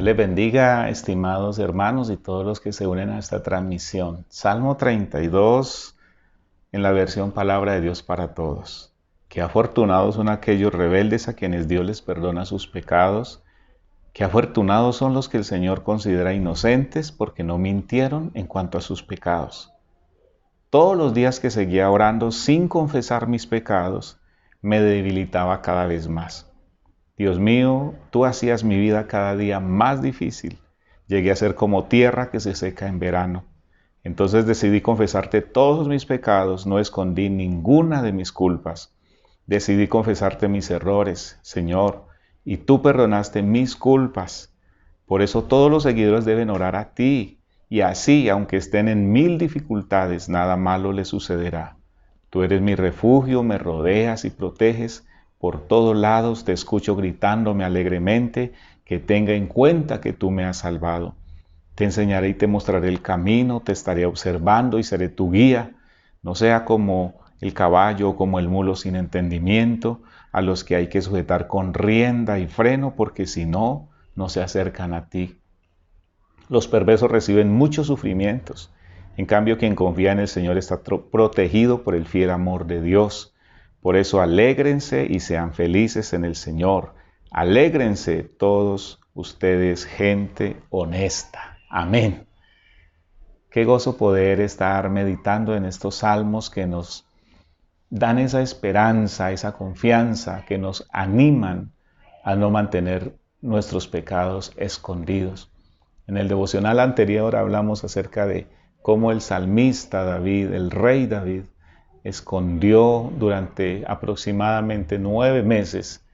les bendiga, estimados hermanos y todos los que se unen a esta transmisión. Salmo 32 en la versión Palabra de Dios para Todos. Qué afortunados son aquellos rebeldes a quienes Dios les perdona sus pecados. Qué afortunados son los que el Señor considera inocentes porque no mintieron en cuanto a sus pecados. Todos los días que seguía orando sin confesar mis pecados, me debilitaba cada vez más. Dios mío, tú hacías mi vida cada día más difícil. Llegué a ser como tierra que se seca en verano. Entonces decidí confesarte todos mis pecados, no escondí ninguna de mis culpas. Decidí confesarte mis errores, Señor, y tú perdonaste mis culpas. Por eso todos los seguidores deben orar a ti, y así, aunque estén en 1000 dificultades, nada malo les sucederá. Tú eres mi refugio, me rodeas y proteges. Por todos lados te escucho gritándome alegremente que tenga en cuenta que tú me has salvado. Te enseñaré y te mostraré el camino, te estaré observando y seré tu guía. No sea como el caballo o como el mulo sin entendimiento, a los que hay que sujetar con rienda y freno, porque si no, no se acercan a ti. Los perversos reciben muchos sufrimientos. En cambio, quien confía en el Señor está protegido por el fiel amor de Dios. Por eso alégrense y sean felices en el Señor. Alégrense todos ustedes, gente honesta. Amén. Qué gozo poder estar meditando en estos salmos que nos dan esa esperanza, esa confianza, que nos animan a no mantener nuestros pecados escondidos. En el devocional anterior hablamos acerca de cómo el salmista David, el rey David, escondió durante aproximadamente 9 meses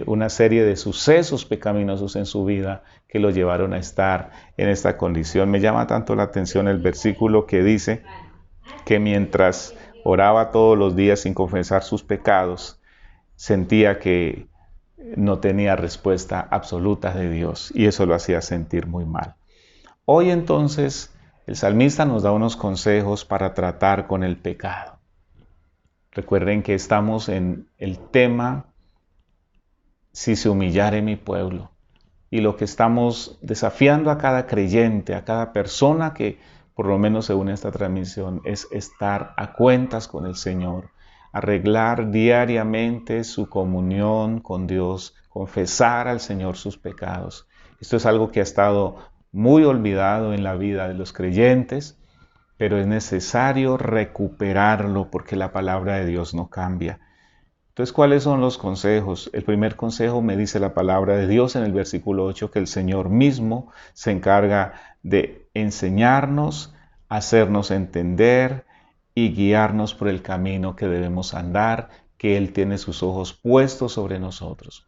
una serie de sucesos pecaminosos en su vida que lo llevaron a estar en esta condición. Me llama tanto la atención el versículo que dice que mientras oraba todos los días sin confesar sus pecados, sentía que no tenía respuesta absoluta de Dios y eso lo hacía sentir muy mal. Hoy entonces el salmista nos da unos consejos para tratar con el pecado. Recuerden que estamos en el tema si se humillare mi pueblo. Y lo que estamos desafiando a cada creyente, a cada persona que por lo menos se une a esta transmisión, es estar a cuentas con el Señor, arreglar diariamente su comunión con Dios, confesar al Señor sus pecados. Esto es algo que ha estado muy olvidado en la vida de los creyentes, pero es necesario recuperarlo porque la palabra de Dios no cambia. Entonces, ¿cuáles son los consejos? El primer consejo me dice la palabra de Dios en el versículo 8 que el Señor mismo se encarga de enseñarnos, hacernos entender y guiarnos por el camino que debemos andar, que Él tiene sus ojos puestos sobre nosotros.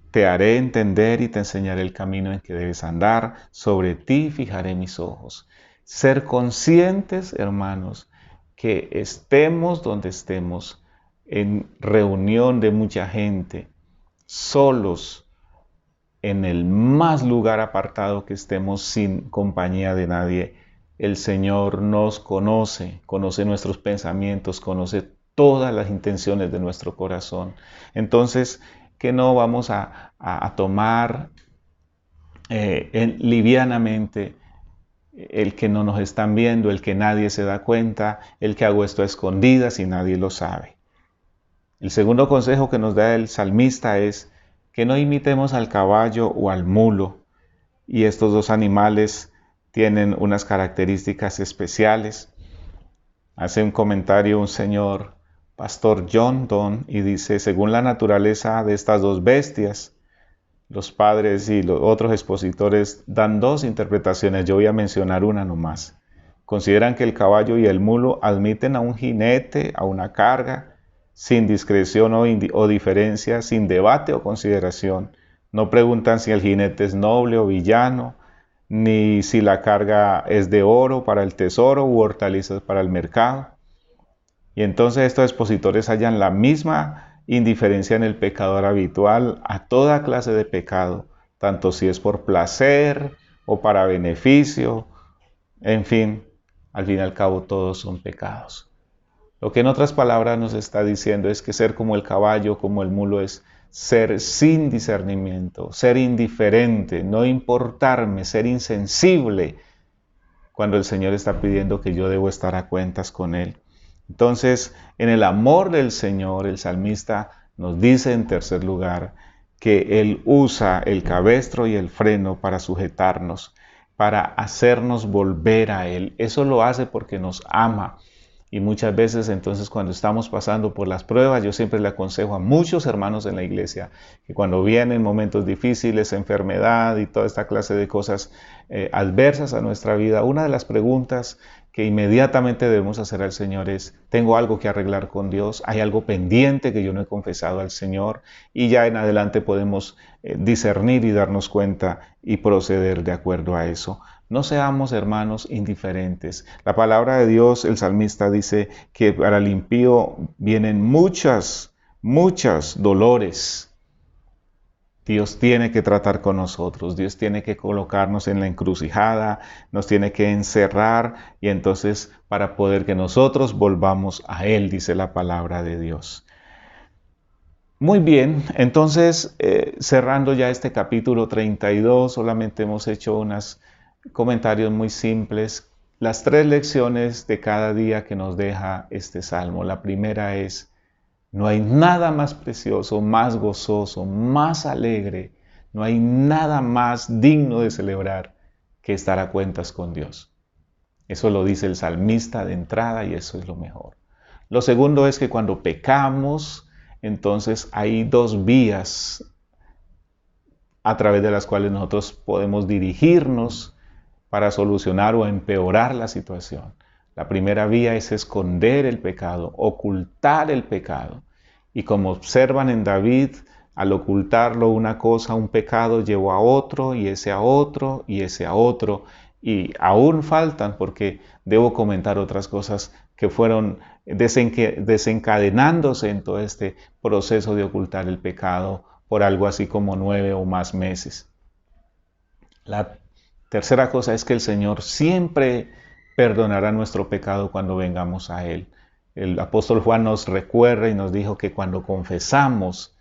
Te haré entender y te enseñaré el camino en que debes andar, sobre ti fijaré mis ojos. Ser conscientes, hermanos, que estemos donde estemos, en reunión de mucha gente, solos, en el más lugar apartado que estemos sin compañía de nadie, el Señor nos conoce, conoce nuestros pensamientos, conoce todas las intenciones de nuestro corazón. Entonces, que no vamos a tomar livianamente el que no nos están viendo, el que nadie se da cuenta, el que hago esto a escondidas y nadie lo sabe. El segundo consejo que nos da el salmista es que no imitemos al caballo o al mulo. Y estos dos animales tienen unas características especiales. Hace un comentario un señor, Pastor John Donne, y dice, según la naturaleza de estas dos bestias, los padres y los otros expositores dan dos interpretaciones. Yo voy a mencionar una nomás. Consideran que el caballo y el mulo admiten a un jinete, a una carga, sin discreción o diferencia, sin debate o consideración. No preguntan si el jinete es noble o villano, ni si la carga es de oro para el tesoro u hortalizas para el mercado. Y entonces estos expositores hallan la misma indiferencia en el pecador habitual a toda clase de pecado, tanto si es por placer o para beneficio, en fin, al fin y al cabo todos son pecados. Lo que en otras palabras nos está diciendo es que ser como el caballo, como el mulo, es ser sin discernimiento, ser indiferente, no importarme, ser insensible cuando el Señor está pidiendo que yo debo estar a cuentas con Él. Entonces, en el amor del Señor, el salmista nos dice en tercer lugar que Él usa el cabestro y el freno para sujetarnos, para hacernos volver a Él. Eso lo hace porque nos ama. Y muchas veces entonces cuando estamos pasando por las pruebas, yo siempre le aconsejo a muchos hermanos en la iglesia que cuando vienen momentos difíciles, enfermedad y toda esta clase de cosas adversas a nuestra vida, una de las preguntas que inmediatamente debemos hacer al Señor es: ¿tengo algo que arreglar con Dios? ¿Hay algo pendiente que yo no he confesado al Señor? Y ya en adelante podemos discernir y darnos cuenta y proceder de acuerdo a eso. No seamos, hermanos, indiferentes. La palabra de Dios, el salmista dice que para el impío vienen muchas dolores. Dios tiene que tratar con nosotros, Dios tiene que colocarnos en la encrucijada, nos tiene que encerrar y entonces para poder que nosotros volvamos a Él, dice la palabra de Dios. Muy bien, entonces cerrando ya este capítulo 32, solamente hemos hecho unos comentarios muy simples. Las 3 lecciones de cada día que nos deja este salmo. La primera es: no hay nada más precioso, más gozoso, más alegre, no hay nada más digno de celebrar que estar a cuentas con Dios. Eso lo dice el salmista de entrada y eso es lo mejor. Lo segundo es que cuando pecamos, entonces hay 2 vías a través de las cuales nosotros podemos dirigirnos para solucionar o empeorar la situación. La primera vía es esconder el pecado, ocultar el pecado. Y como observan en David, al ocultarlo una cosa, un pecado llevó a otro, y ese a otro, y ese a otro. Y aún faltan, porque debo comentar otras cosas que fueron desencadenándose en todo este proceso de ocultar el pecado por algo así como 9 o más meses. La tercera cosa es que el Señor siempre perdonará nuestro pecado cuando vengamos a Él. El apóstol Juan nos recuerda y nos dijo que cuando confesamos,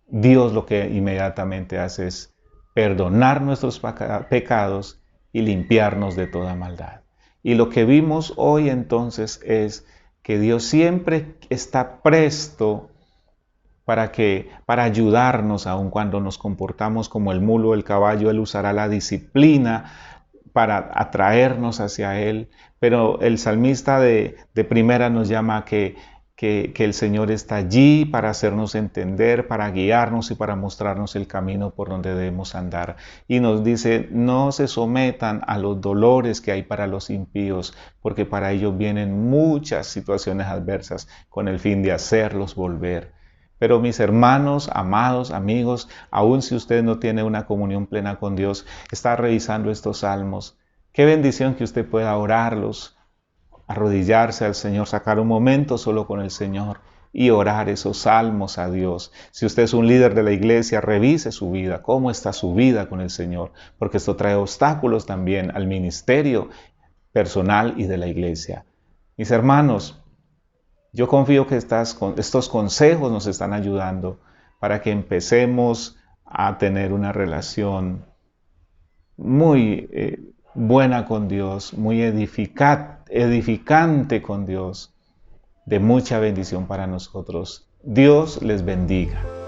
Dios lo que inmediatamente hace es perdonar nuestros pecados y limpiarnos de toda maldad. Y lo que vimos hoy entonces es que Dios siempre está presto para ayudarnos, aun cuando nos comportamos como el mulo o el caballo. Él usará la disciplina para atraernos hacia Él. Pero el salmista de primera nos llama a que el Señor está allí para hacernos entender, para guiarnos y para mostrarnos el camino por donde debemos andar. Y nos dice: no se sometan a los dolores que hay para los impíos, porque para ellos vienen muchas situaciones adversas con el fin de hacerlos volver. Pero mis hermanos, amados, amigos, aun si usted no tiene una comunión plena con Dios, está revisando estos salmos. Qué bendición que usted pueda orarlos, arrodillarse al Señor, sacar un momento solo con el Señor y orar esos salmos a Dios. Si usted es un líder de la iglesia, revise su vida, cómo está su vida con el Señor, porque esto trae obstáculos también al ministerio personal y de la iglesia. Mis hermanos, yo confío que estos consejos nos están ayudando para que empecemos a tener una relación muy buena con Dios, muy edificante con Dios, de mucha bendición para nosotros. Dios les bendiga.